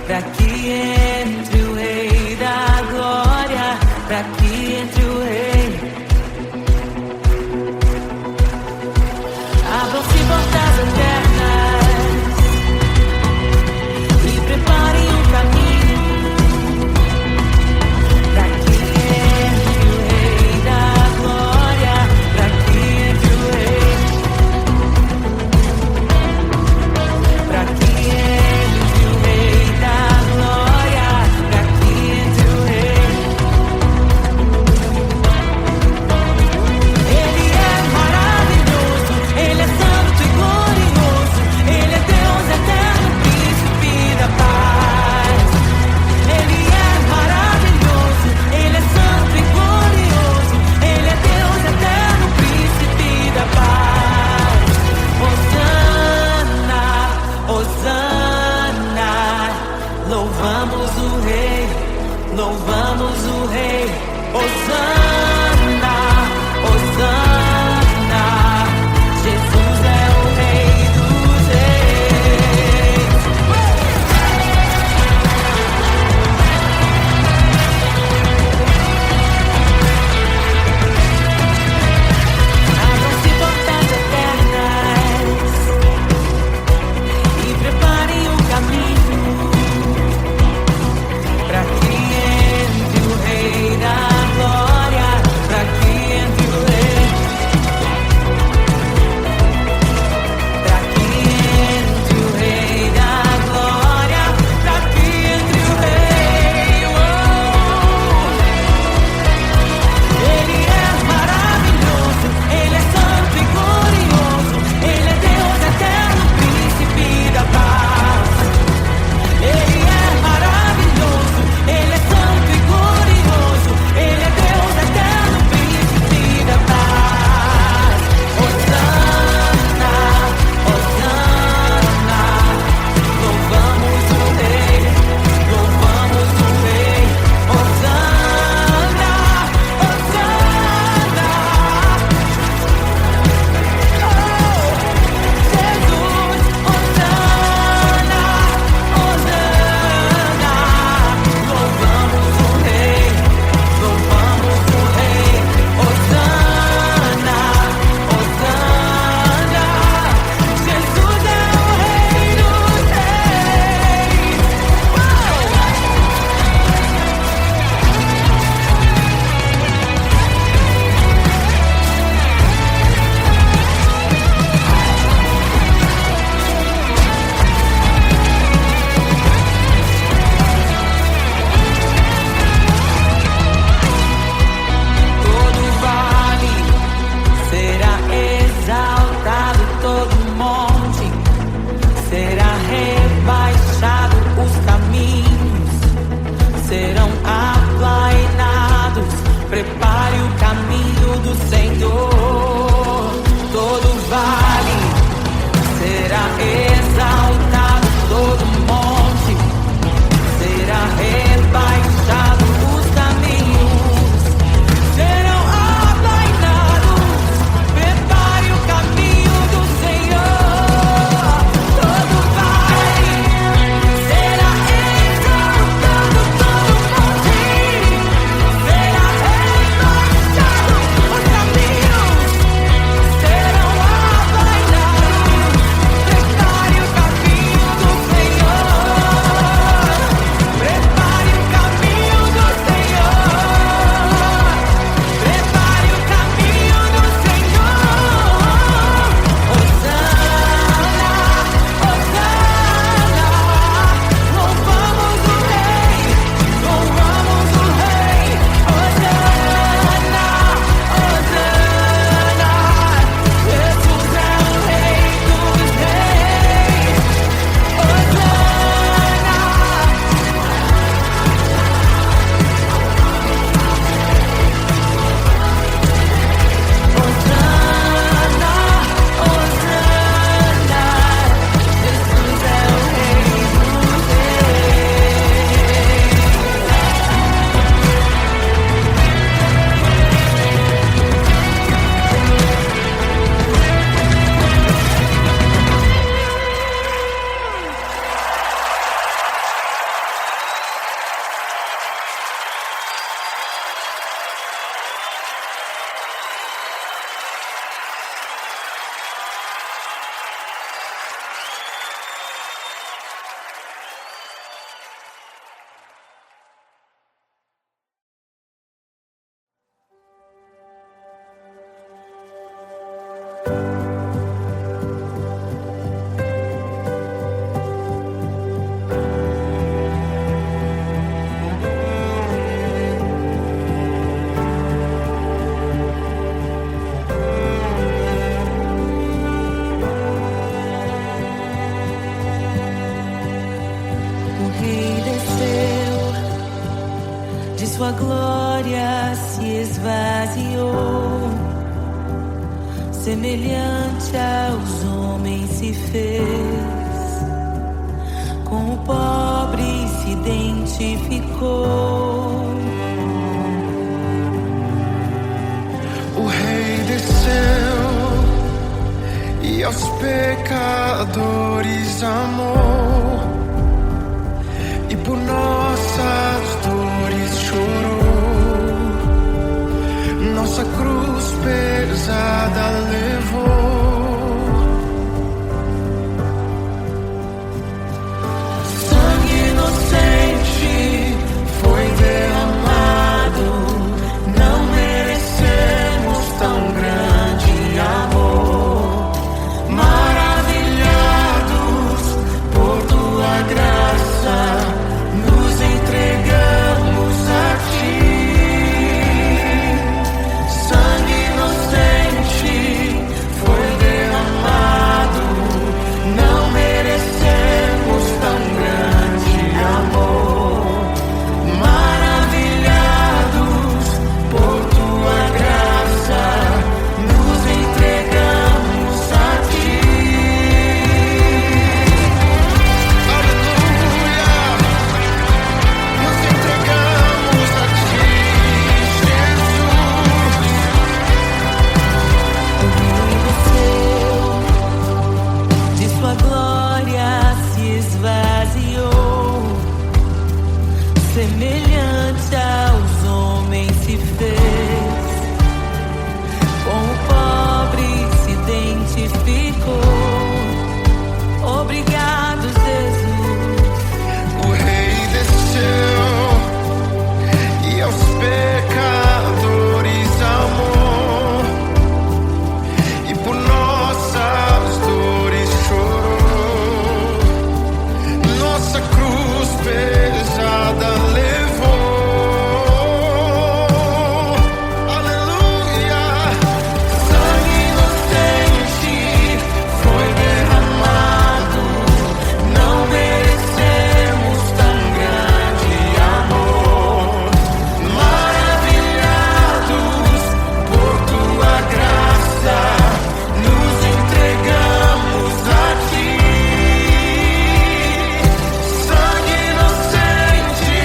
pra que entre o Rei da Glória, pra que entre o Rei. Abram-se portas eternas e preparem um caminho pra que entre o Rei da Glória, pra que entre o Rei, pra que entre o Rei da Glória, pra que entre o Rei. Ele é maravilhoso, Ele é santo e glorioso, Ele é Deus eterno, príncipe da paz. Ele é maravilhoso, Ele é santo e glorioso, Ele é Deus eterno, príncipe da paz. Hosana, Hosana, louvamos o Rei, louvamos o Rei. Hosana, Hosana, Jesus é o Rei dos Reis. Abram-se portas eternas e preparem um caminho pra que Rei desceu, de sua glória se esvaziou, semelhante aos homens se fez, com o pobre se identificou. O Rei desceu e aos pecadores amou, e por nossas dores chorou, nossa cruz pesada levou. Sangue inocente foi derramado, não merecemos tão grande amor. Maravilhados por tua graça, nos entregamos a ti. Sangue inocente foi derramado, não merecemos tão grande amor. Maravilhados por tua graça, nos entregamos a ti. Aleluia! Nos entregamos a ti, Jesus. De sua glória se esvaziou, semelhante aos homens se fez, com o pobre se identificou. Obrigado, Jesus. O Rei desceu e aos pecadores amou, e por nossas dores chorou, nossa cruz pesada levou. Aleluia! Sangue inocente foi derramado, não merecemos tão grande amor. Maravilhados por tua graça, nos entregamos a ti. Sangue inocente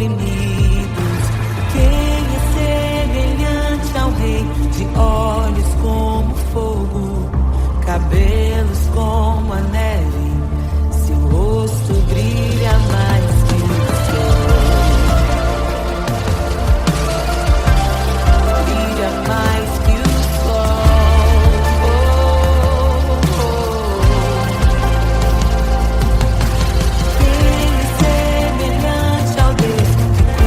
oprimidos. Quem é semelhante ao Rei, de olhos como fogo, cabelos como a neve, seu rosto brilha mais que o sol. Brilha mais que o sol. Quem é semelhante ao Deus que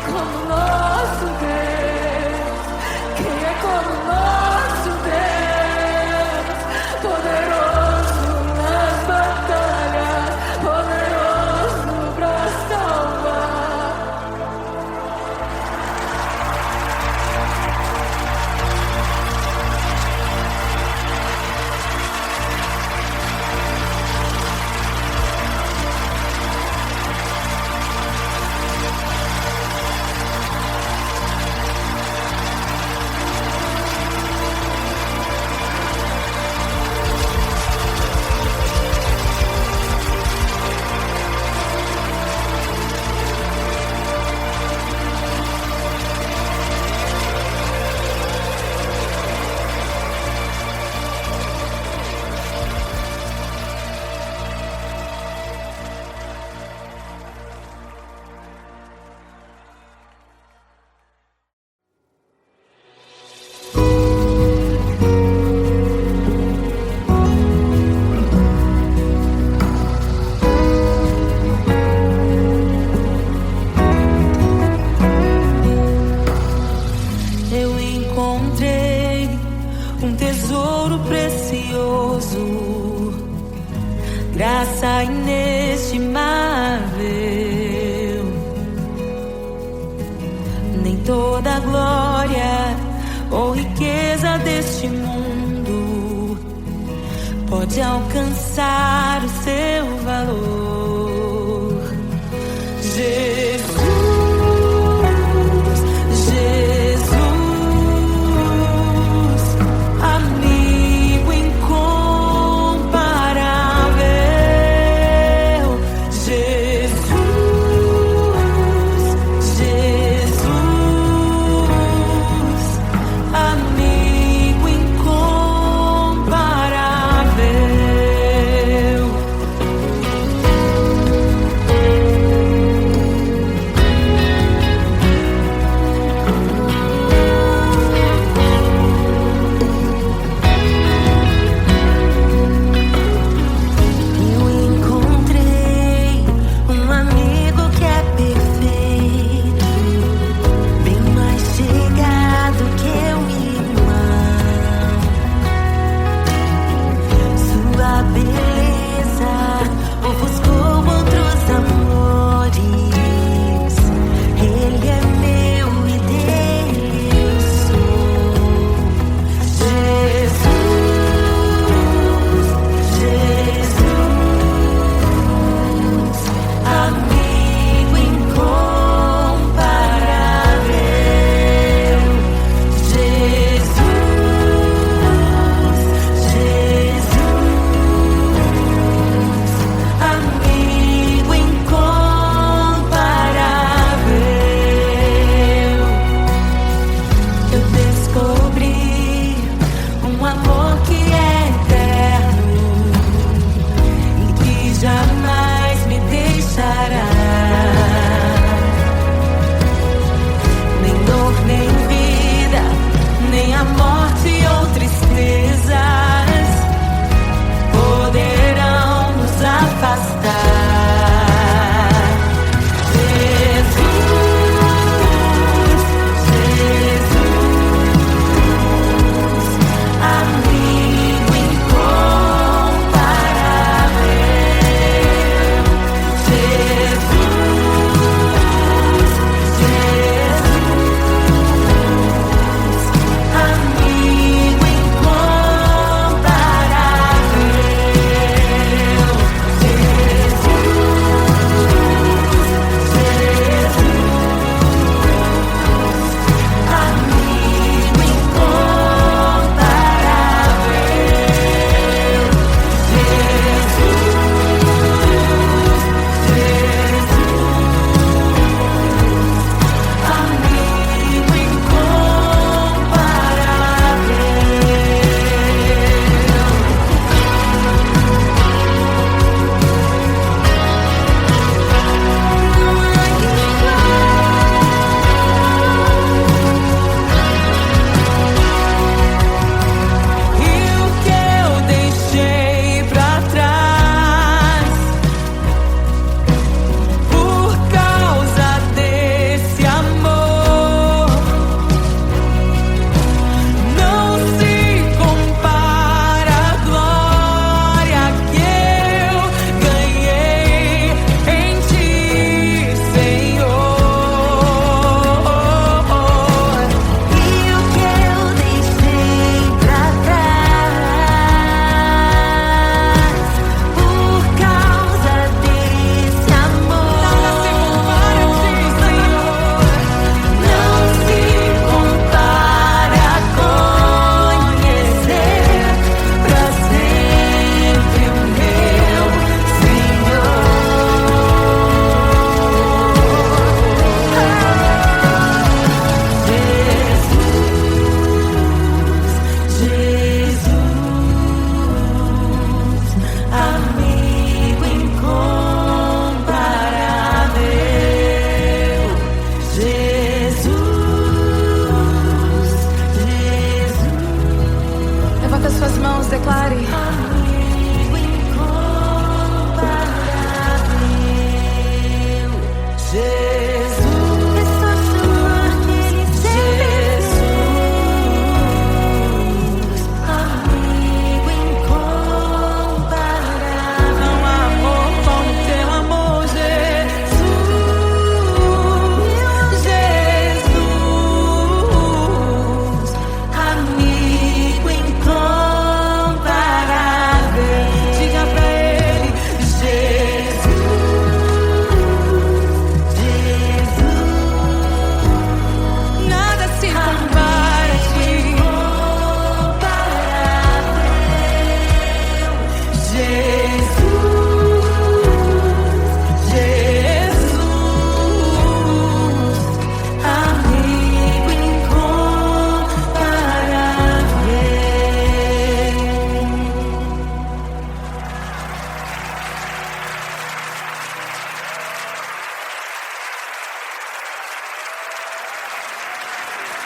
como nosso Deus? Quem é como nosso Deus? Poderoso nas batalhas, poderoso pra salvar. Eu encontrei um tesouro precioso, graça inestimável. Nem toda a glória ou riqueza deste mundo pode alcançar o seu valor. Jesus, Jesus, amigo incomparável. Jesus, Jesus, amigo incomparável.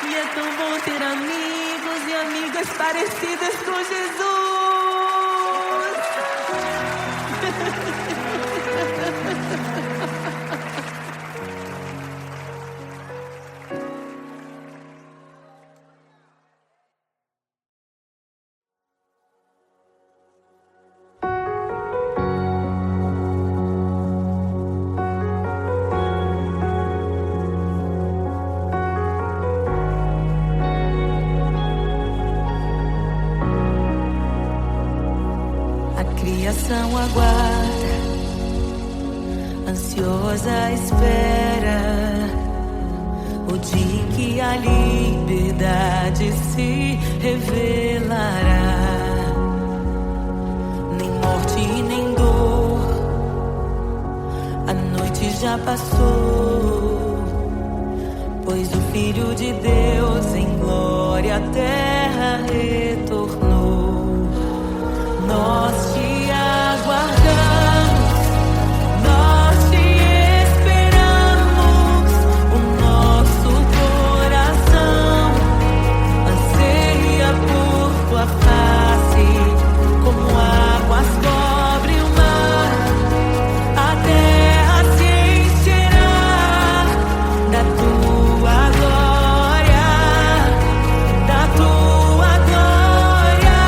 E é tão bom ter amigos e amigas parecidas com Jesus. Criação aguarda, ansiosa espera o dia em que a liberdade se revelará. Nem morte nem dor, a noite já passou, pois o Filho de Deus em glória à terra retornou. Nós te aguardamos, nós te esperamos. O nosso coração anseia por tua face, como águas cobrem o mar. A terra se encherá da tua glória, da tua glória.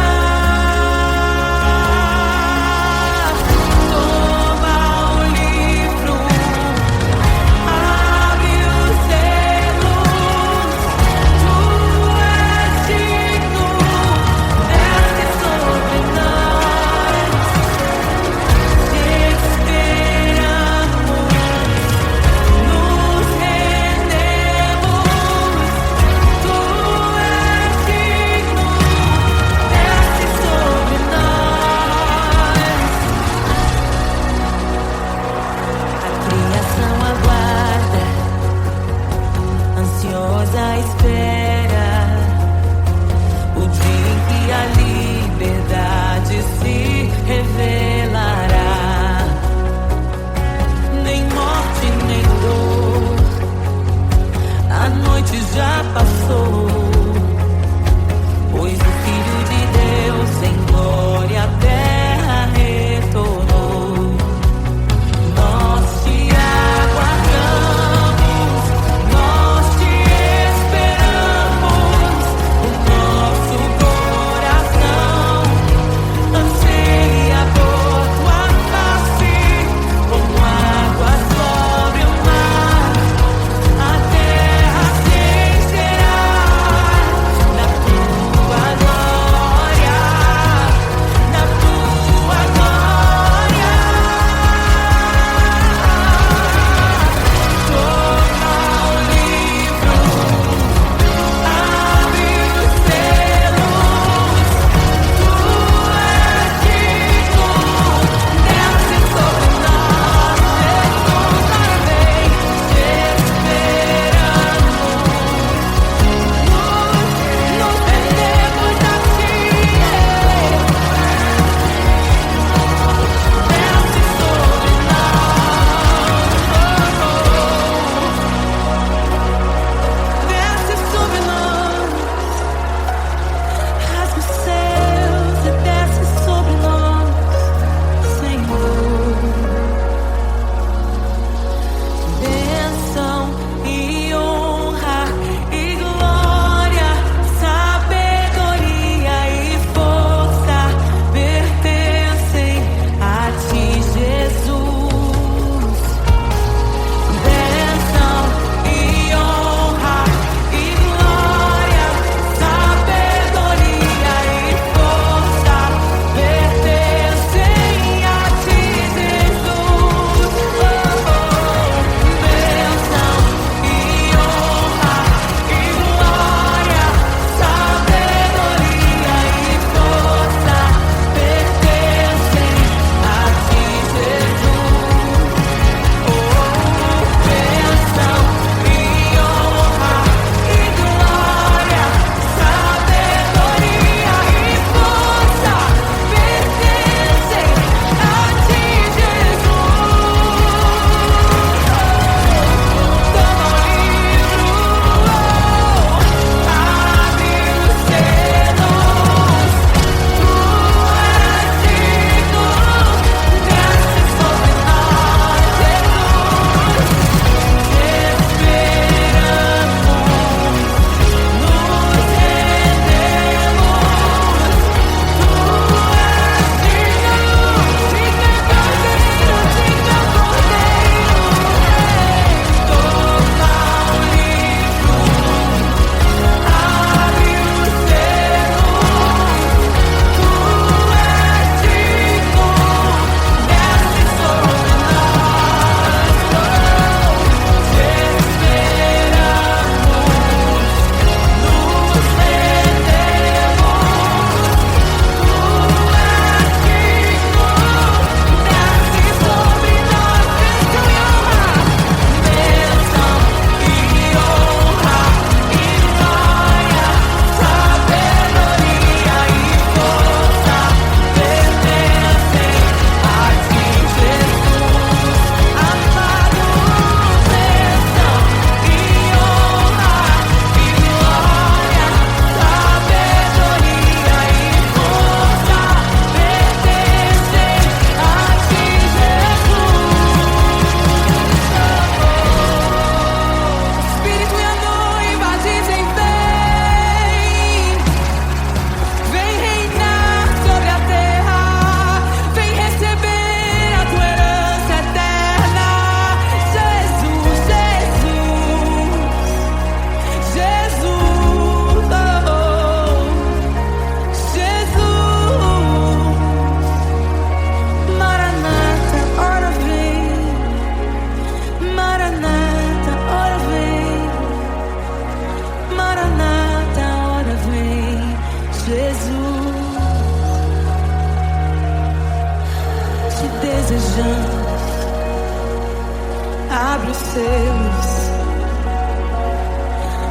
abre os selos.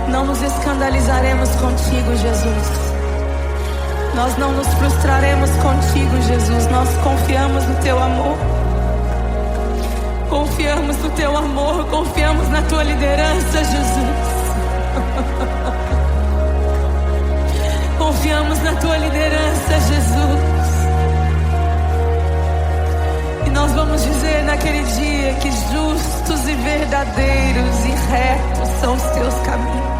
Não nos escandalizaremos contigo, Jesus. Nós não nos frustraremos contigo, Jesus. Nós confiamos no teu amor. Confiamos no teu amor. Confiamos na tua liderança, Jesus. Confiamos na tua liderança, Jesus. E nós vamos dizer naquele dia que justos e verdadeiros e retos são os teus caminhos.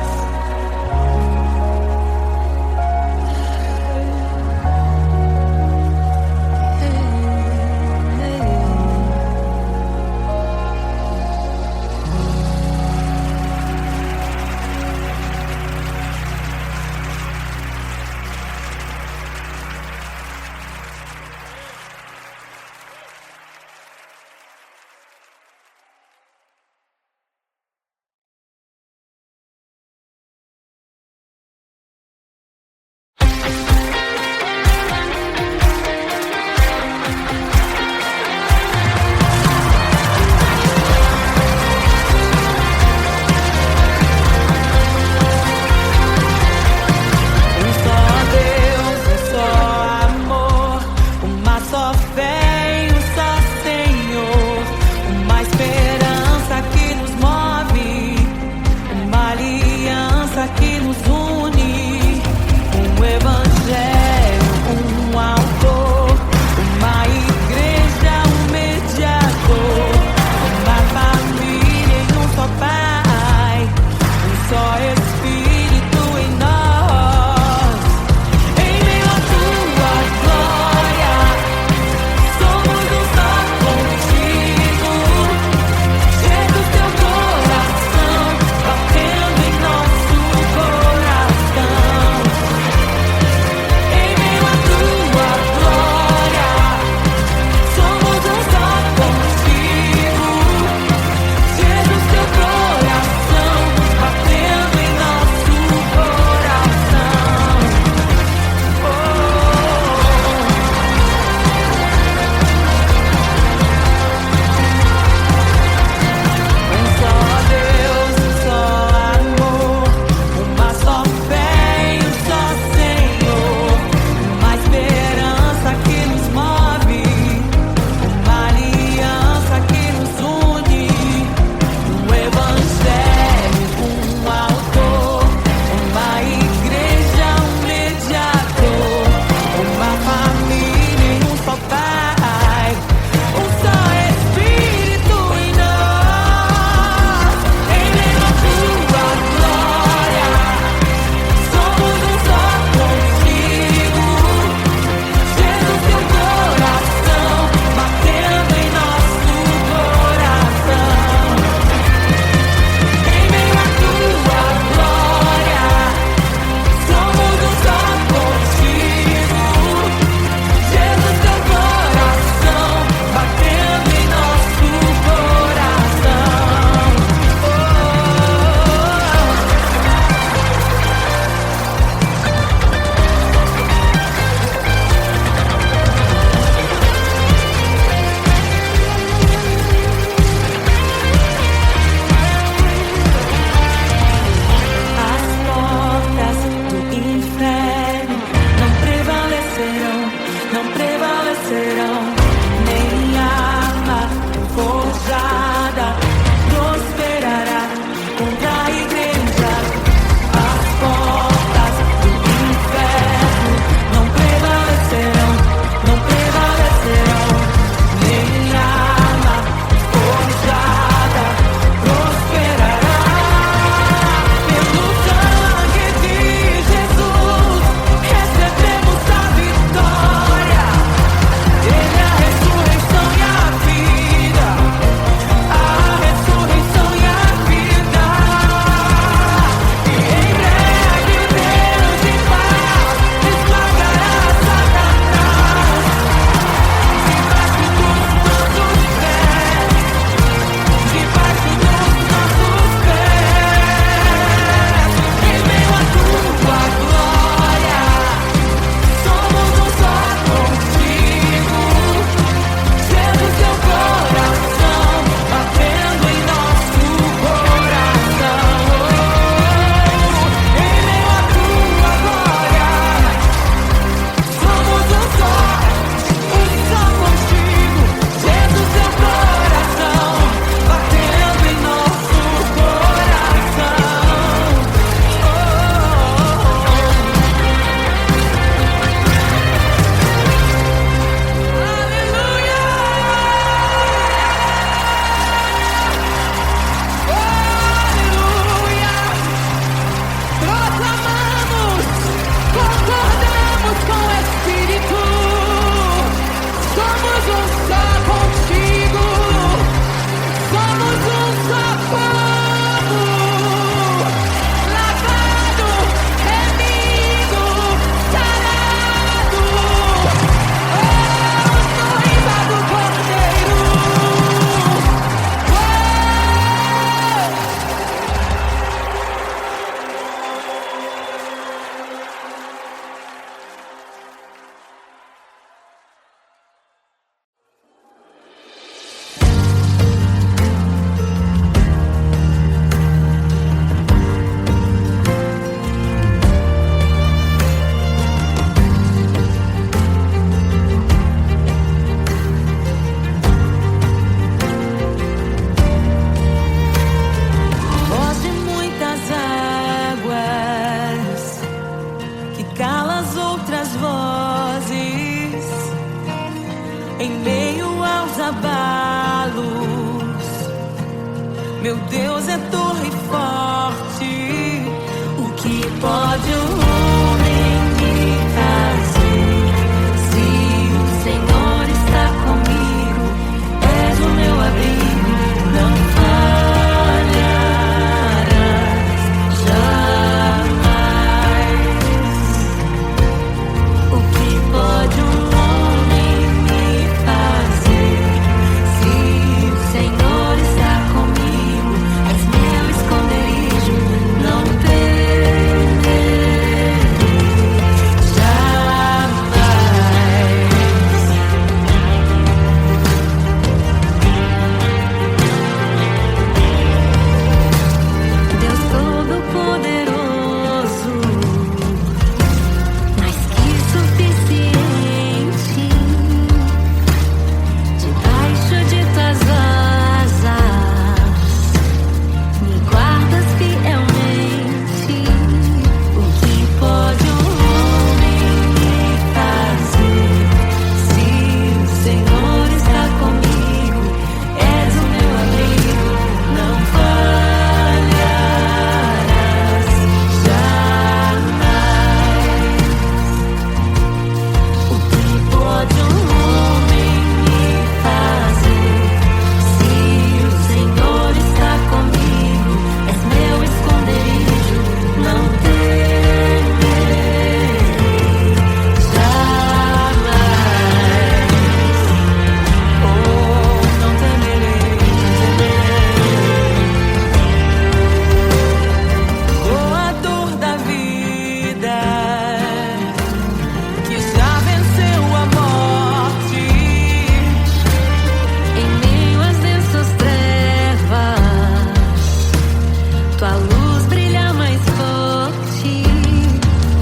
tua luz brilha mais forte.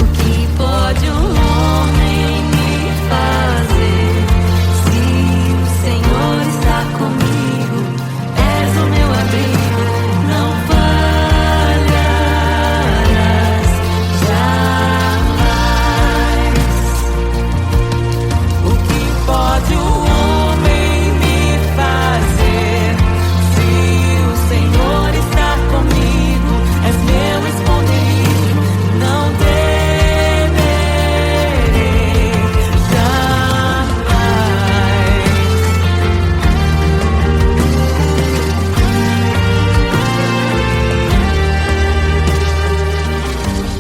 O que pode um homem me fazer? Se o Senhor está comigo, és o meu abrigo, não falharás jamais. O que pode um homem me fazer? Se o Senhor está comigo, és meu esconderijo, não temerei jamais.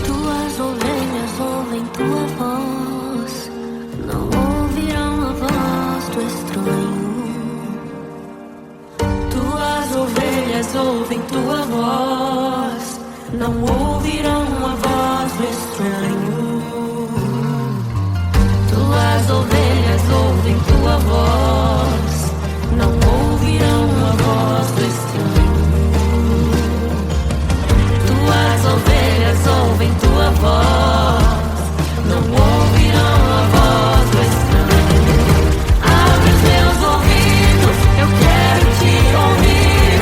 Tuas ovelhas ouvem tua voz, não ouvirão a voz do estranho. Tuas ovelhas ouvem tua voz, não ouvirão a voz do estranho. Tuas ovelhas ouvem tua voz, não ouvirão a voz do estranho. Tuas ovelhas ouvem tua voz, não ouvirão a voz do estranho. Abre os meus ouvidos, eu quero te ouvir.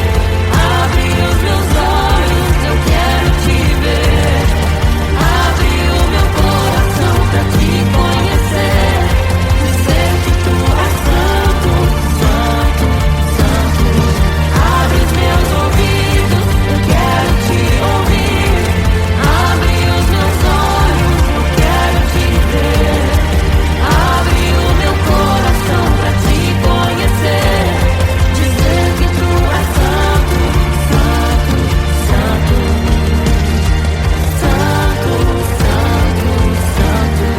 Abre os meus olhos, eu quero te ver. Abre o meu coração pra te conhecer. Dizer que tu és santo, santo, santo. Abre os meus ouvidos, eu quero te ouvir. Abre os meus olhos, eu quero te ver. Abre o meu coração pra te conhecer. Dizer que tu és santo, santo, santo. Santo, santo, santo.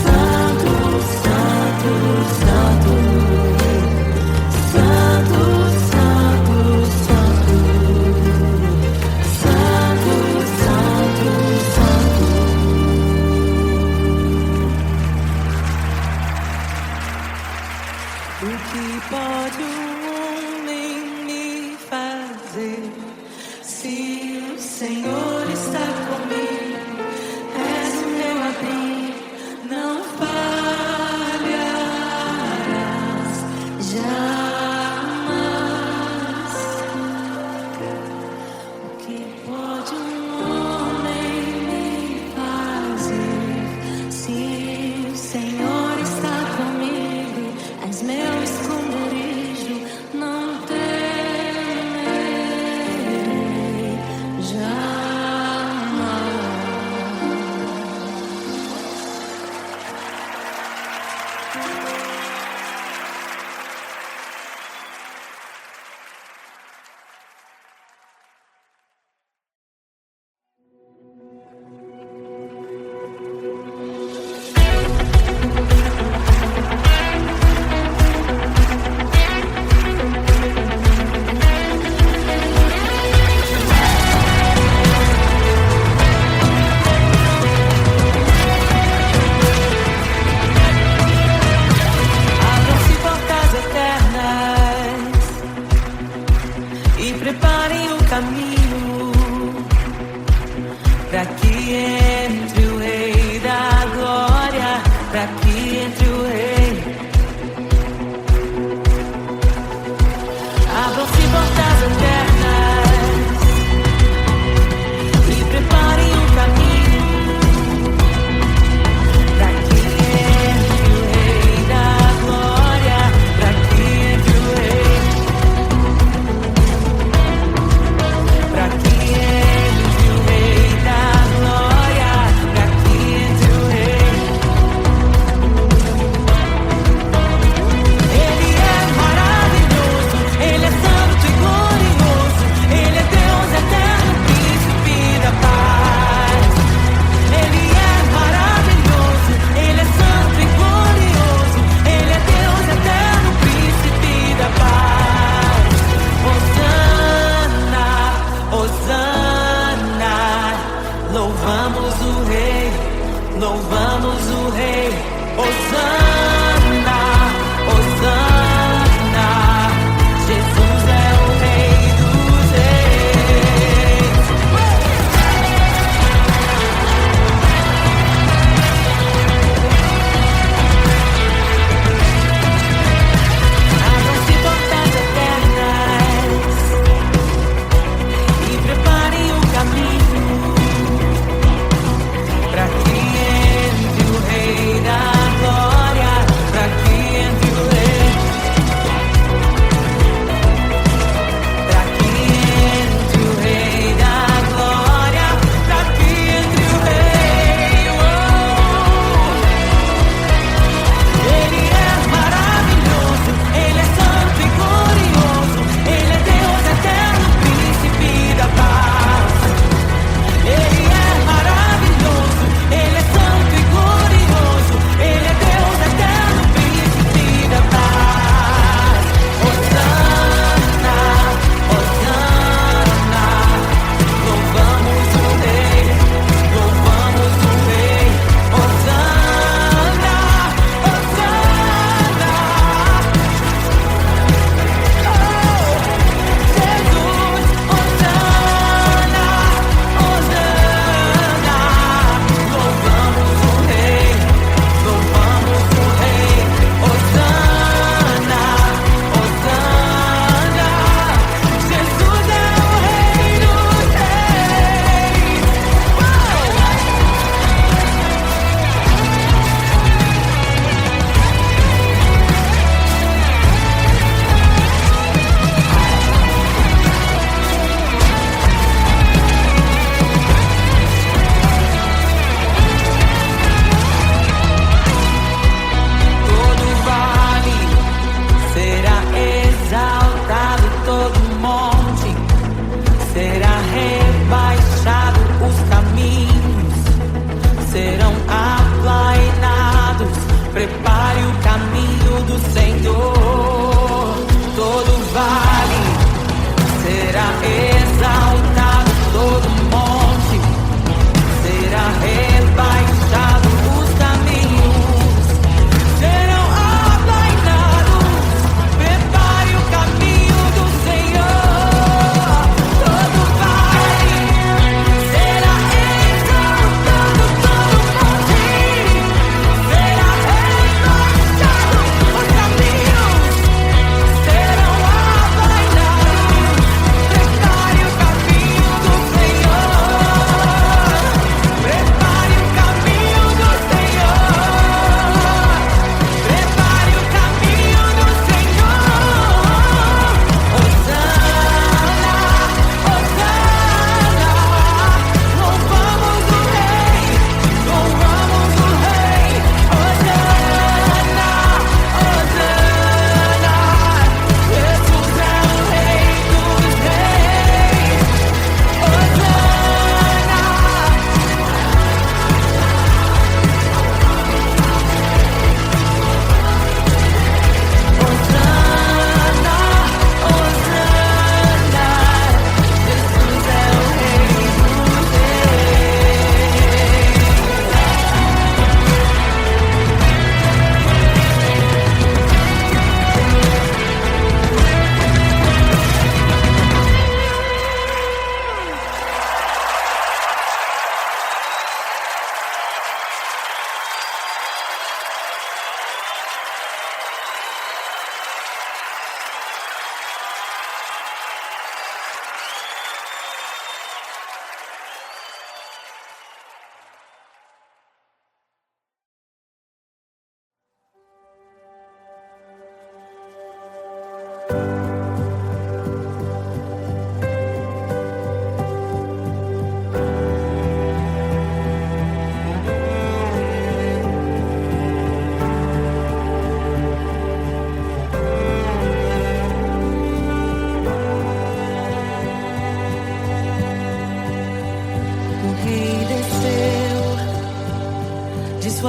Santo, santo, santo. Santo, santo, santo. Santo, santo, santo. O que pode um homem me fazer? Se o Senhor está comigo, és o meu abrigo, não falharás jamais. O que pode um homem me fazer? Se o Senhor está comigo, és meu esconderijo, não temerei jamais. Abram-se portas eternas e preparem o caminho para que entre o Rei da Glória, para que entre o Rei. Abram-se portas eternas e preparem o caminho para que entre o Rei da Glória, para que entre o Rei, para que entre o Rei da Glória, para que entre o Rei. Ele é maravilhoso, Ele é santo e glorioso, Ele é Deus eterno, príncipe da paz. Ele é maravilhoso, Ele é santo e glorioso, Ele é Deus eterno, príncipe da paz. Hosana, Hosana, louvamos o Rei, louvamos o Rei. Hosana, Hosana, Jesus é o Rei dos Reis.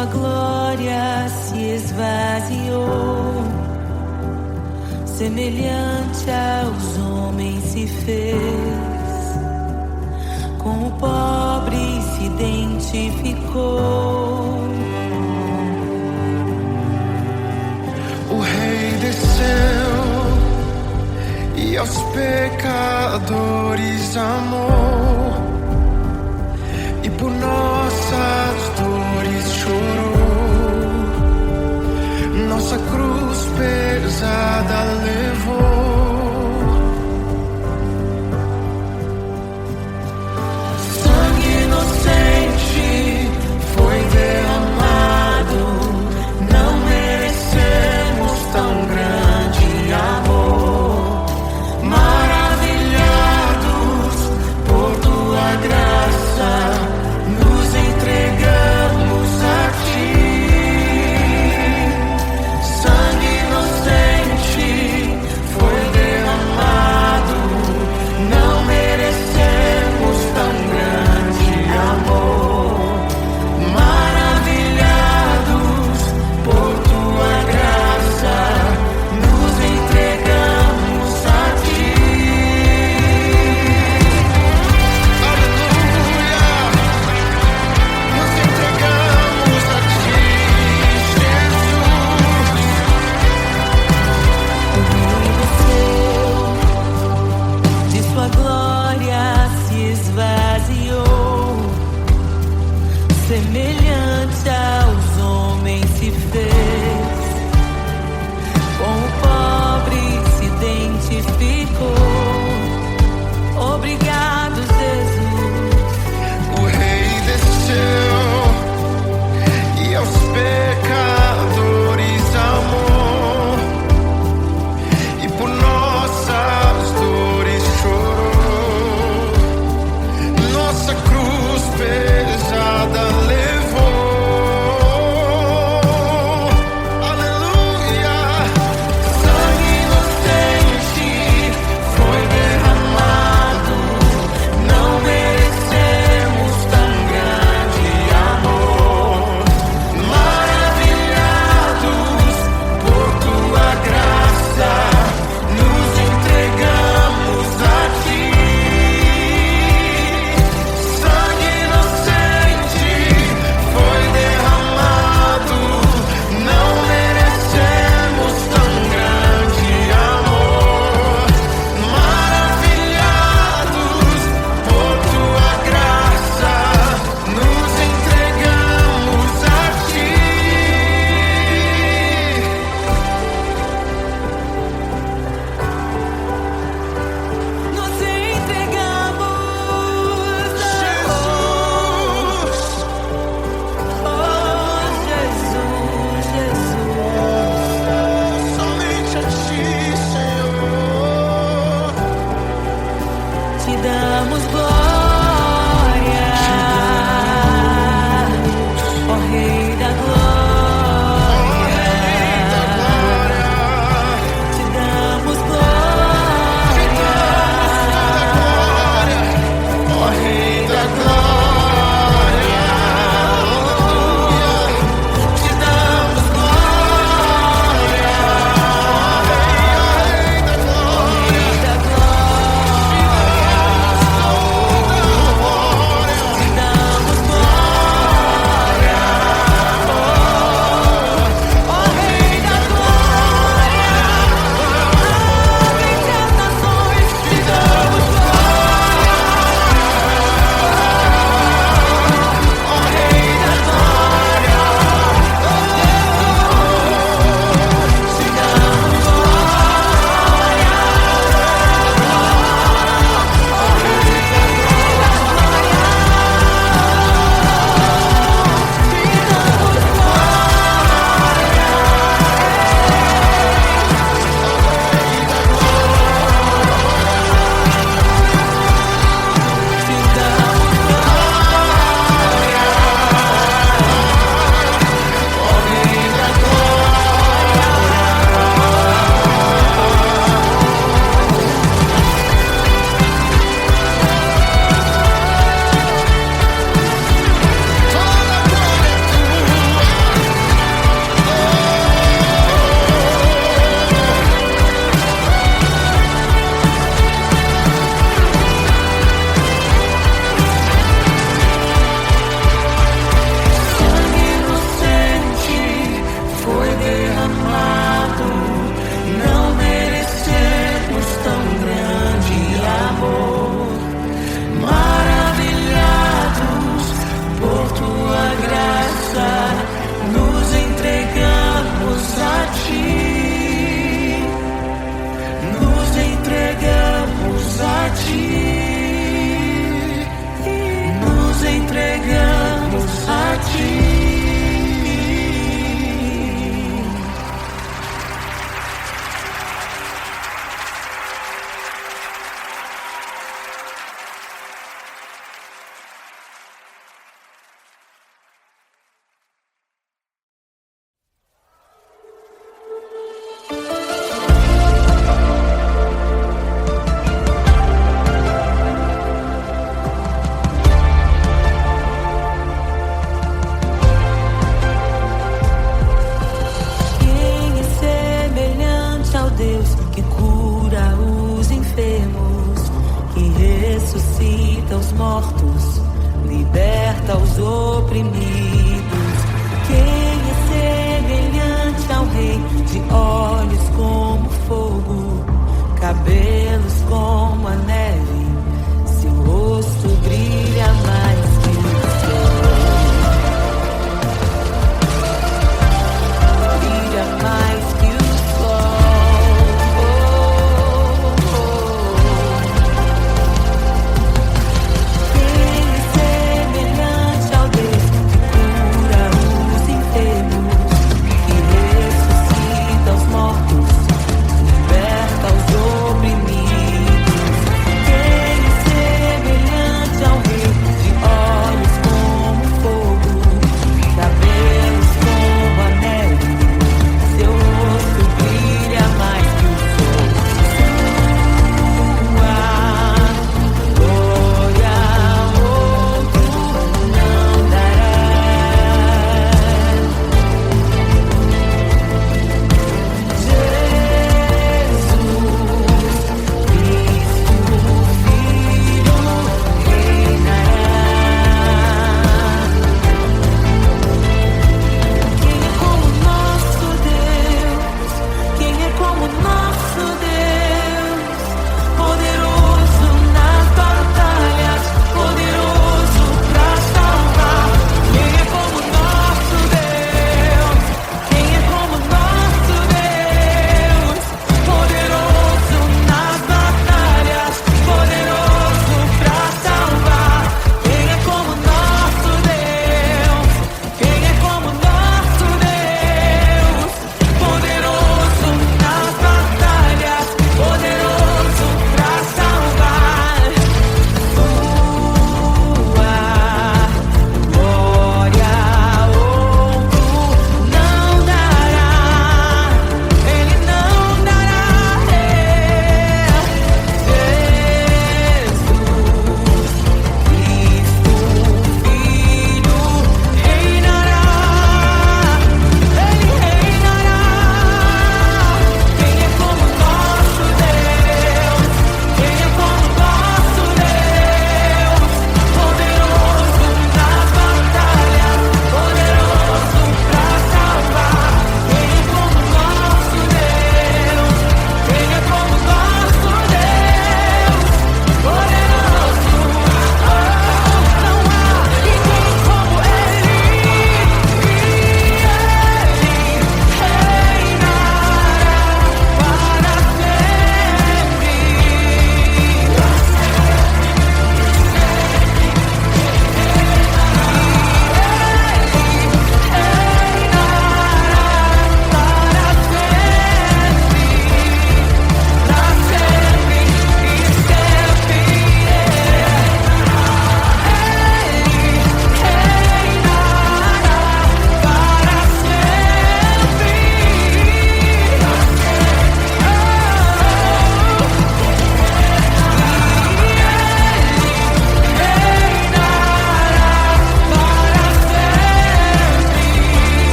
sua glória se esvaziou, semelhante aos homens se fez, com o pobre se identificou. O Rei desceu e aos pecadores amou, e por nossas dores chorou, nossa cruz pesada levou. Sangue inocente foi derramado, não merecemos tão grande amor. Maravilhados por tua graça, nos entregamos a ti. Sangue inocente foi derramado, não merecemos tão grande amor. Maravilhados por tua graça, nos entregamos a ti. Aleluia! Nos entregamos a ti, Jesus. De sua glória se esvaziou, semelhante aos homens se fez, com o pobre se identificou. Obrigado, Jesus. O Rei desceu e aos pecadores amou, e por nossas dores chorou, nossa cruz pesada levou. Aleluia! Sangue inocente foi derramado, não merecemos tão grande amor. Maravilhados por tua graça, nos entregamos a ti. Sangue inocente foi derramado, não merecemos tão grande amor. Maravilhados por tua graça, nos entregamos a ti. Nos entregamos a Jesus, oh, Jesus, Jesus. somente a ti, Senhor. Te damos glória, ó Rei da glória. Te damos glória, Ó Rei da glória, te damos glória. Rei da glória. ressuscita os mortos, liberta os oprimidos. Quem é semelhante ao Rei, de olhos como fogo, cabelos como a neve, seu rosto brilha mais que o sol. Brilha mais que o sol. Quem é semelhante ao Deus que cura os enfermos, que ressuscita os mortos, liberta os oprimidos? Quem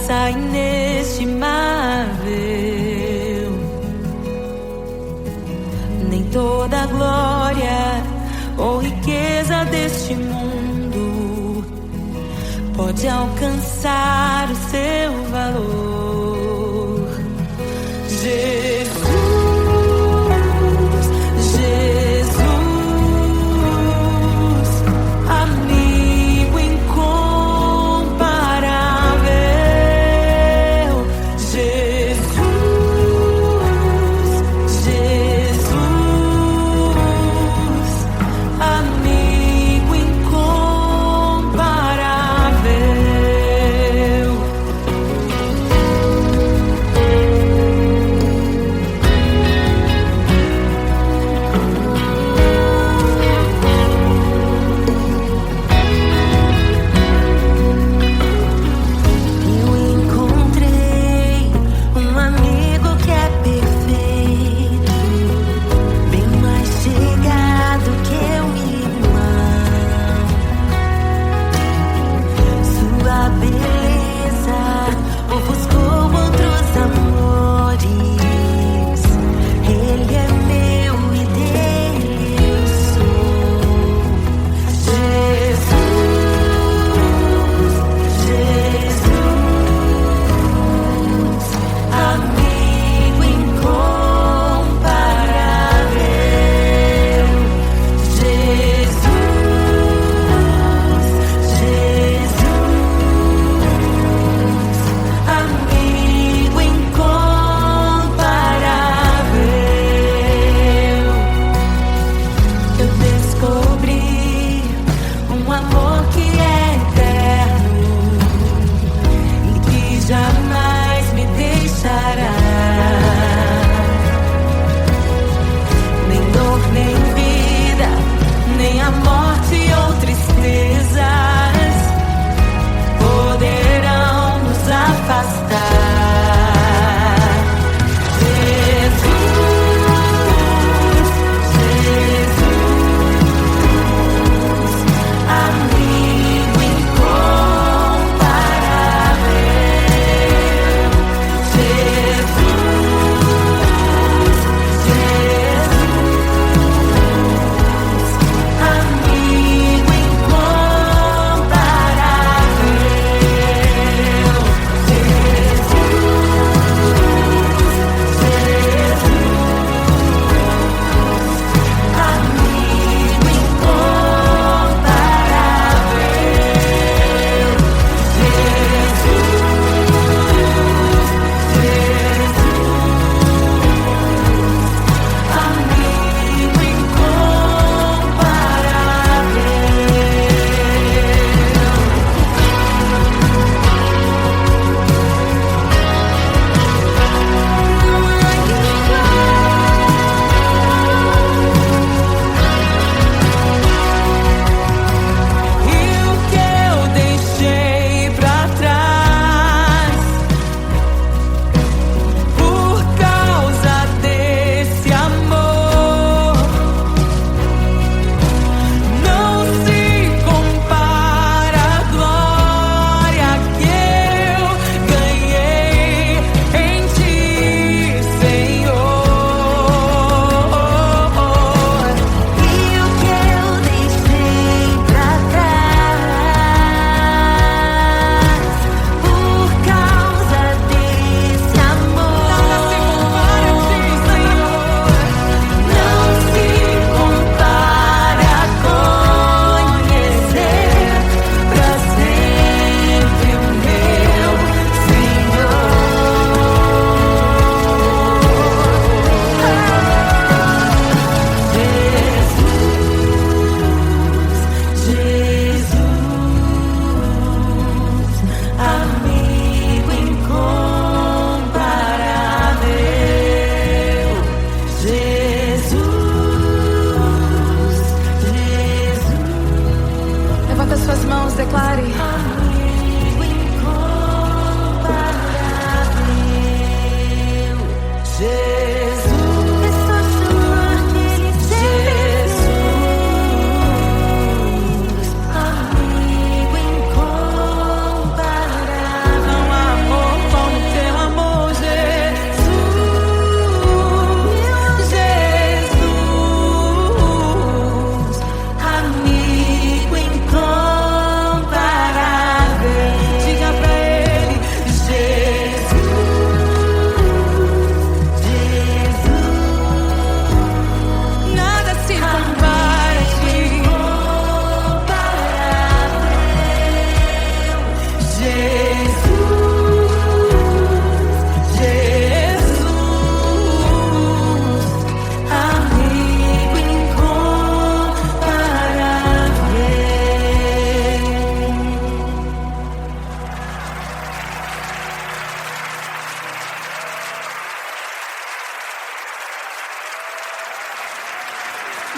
graça inestimável, nem toda a glória ou riqueza deste mundo pode alcançar o seu valor. Jesus, Jesus, amigo incomparável. Jesus, Jesus, amigo incomparável. Eu encontrei um amigo que é perfeito, bem mais chegado que um irmão. Sua beleza ofuscou outros amores. Ele é meu e dele eu sou. Jesus, Jesus, amigo incomparável. Jesus, Jesus, amigo incomparável. Eu descobri um amor que é eterno e que jamais me deixará. Nem dor, nem vida, nem a morte ou tristezas poderão nos afastar. Jesus, Jesus, amigo incomparável. Jesus, Jesus, amigo incomparável. Jesus,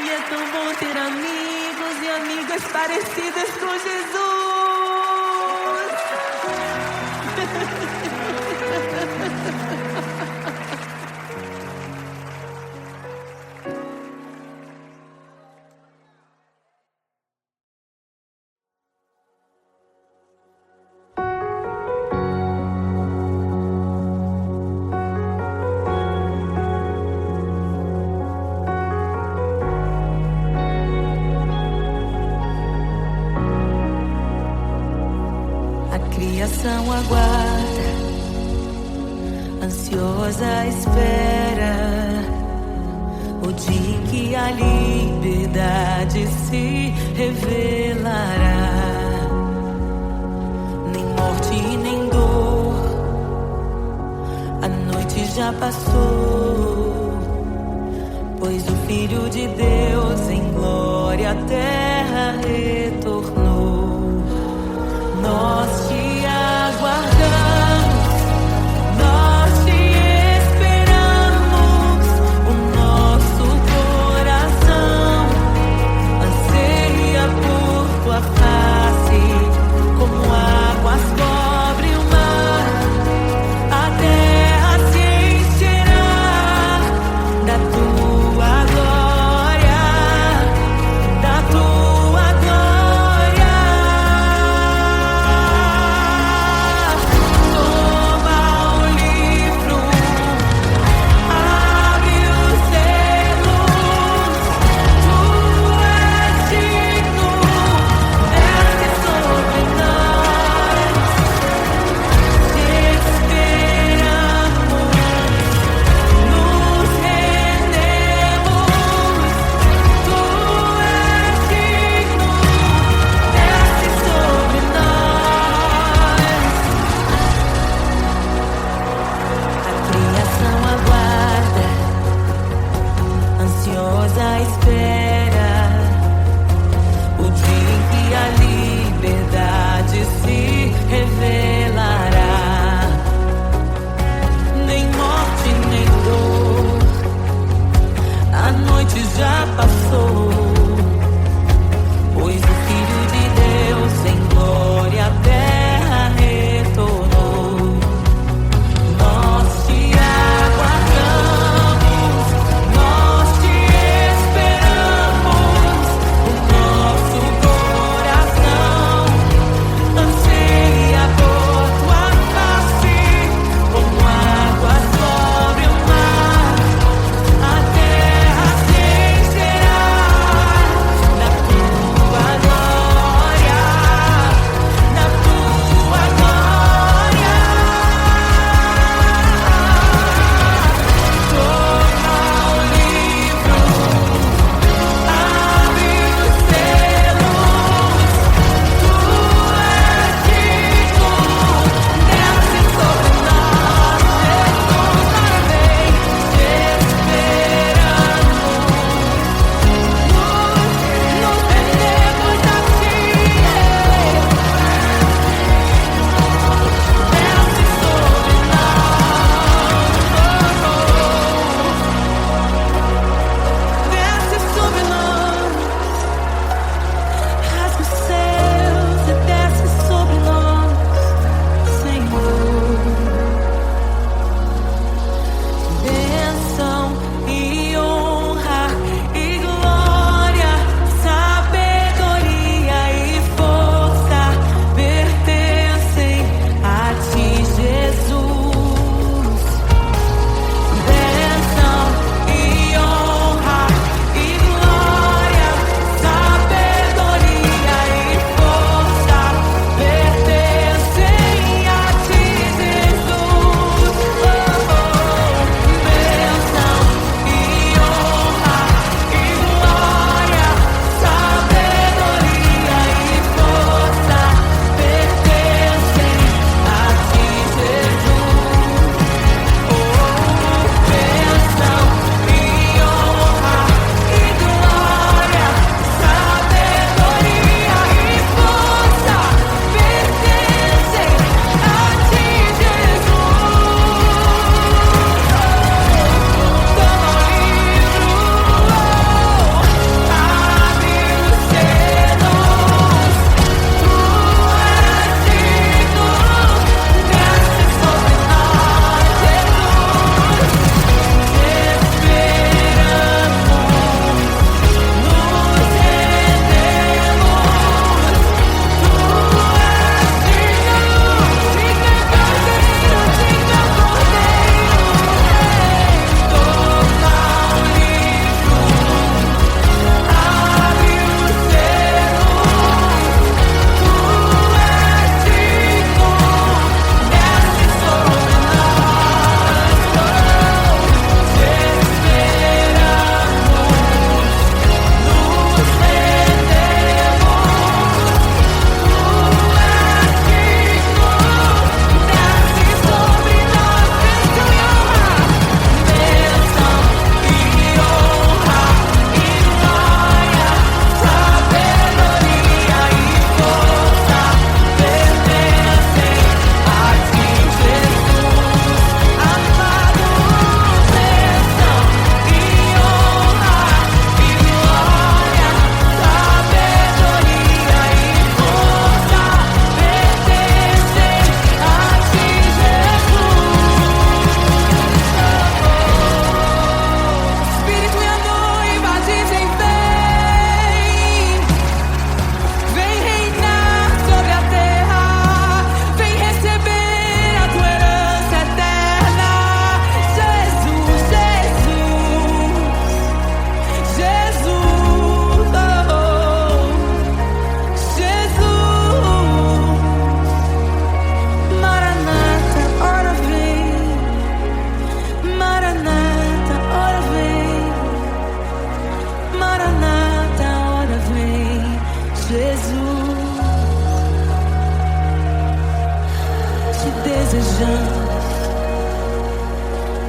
E é tão bom ter amigos e amigas parecidas com Jesus. Criação aguarda, ansiosa espera o dia em que a liberdade se revelará. Nem morte nem dor, a noite já passou, pois o Filho de Deus em glória à terra retornou. Nós te aguardamos, nós te esperamos. O nosso coração anseia por tua face, como águas cobrem o mar. A terra se encherá da tua glória, da tua glória.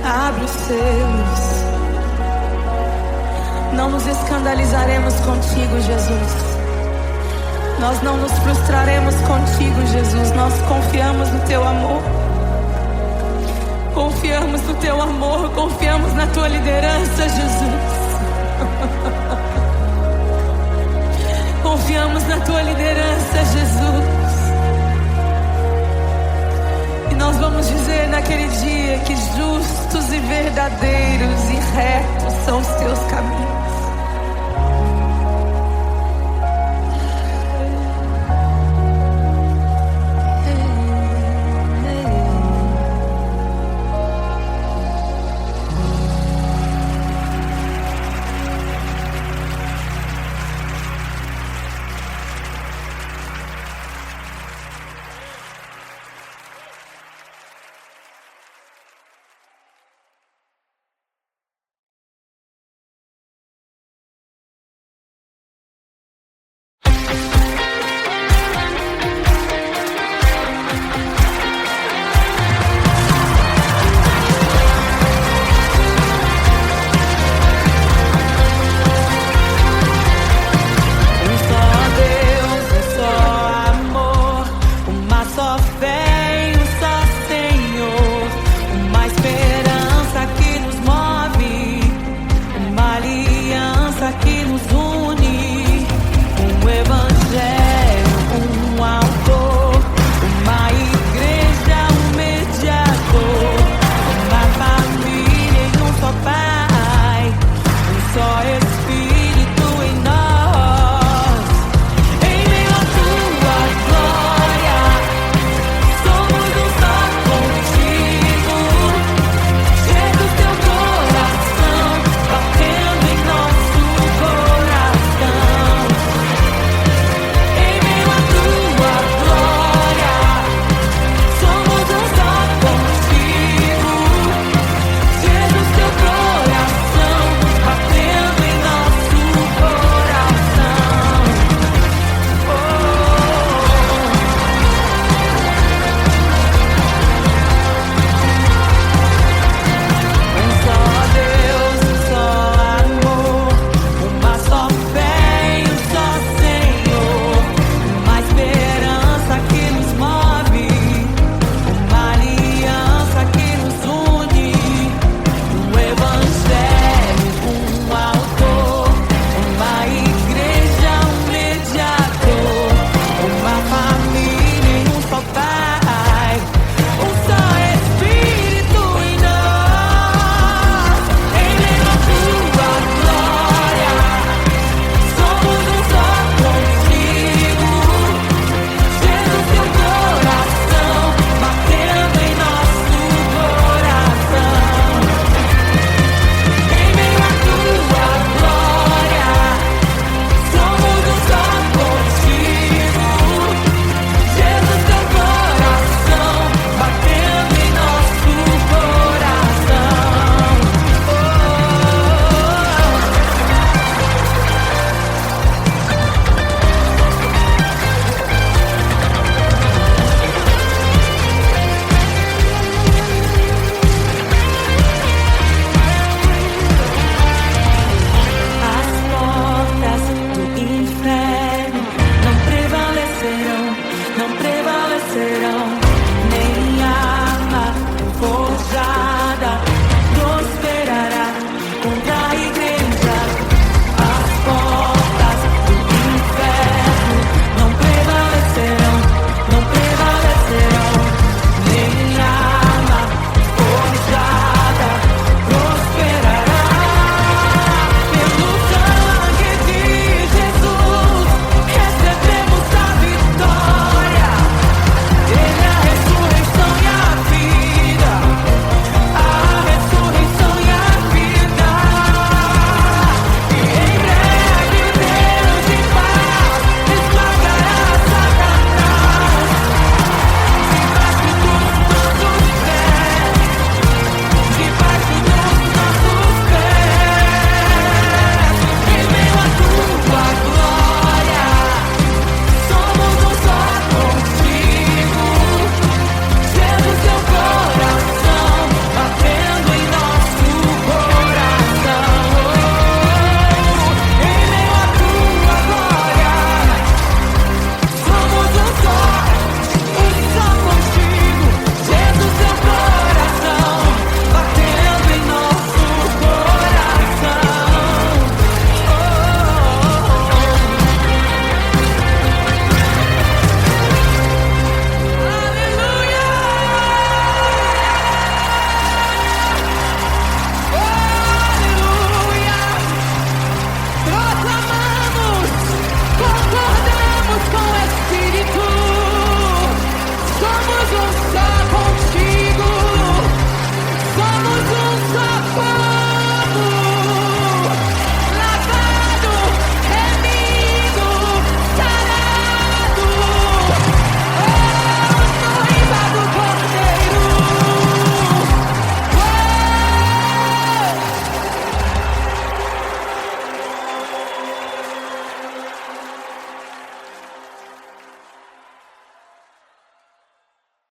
Abre os seus. Não nos escandalizaremos contigo, Jesus. Nós não nos frustraremos contigo, Jesus. Nós confiamos no teu amor. Confiamos no teu amor. Confiamos na tua liderança, Jesus. Confiamos na tua liderança, Jesus. E nós vamos dizer naquele dia que justos e verdadeiros e retos são os teus caminhos.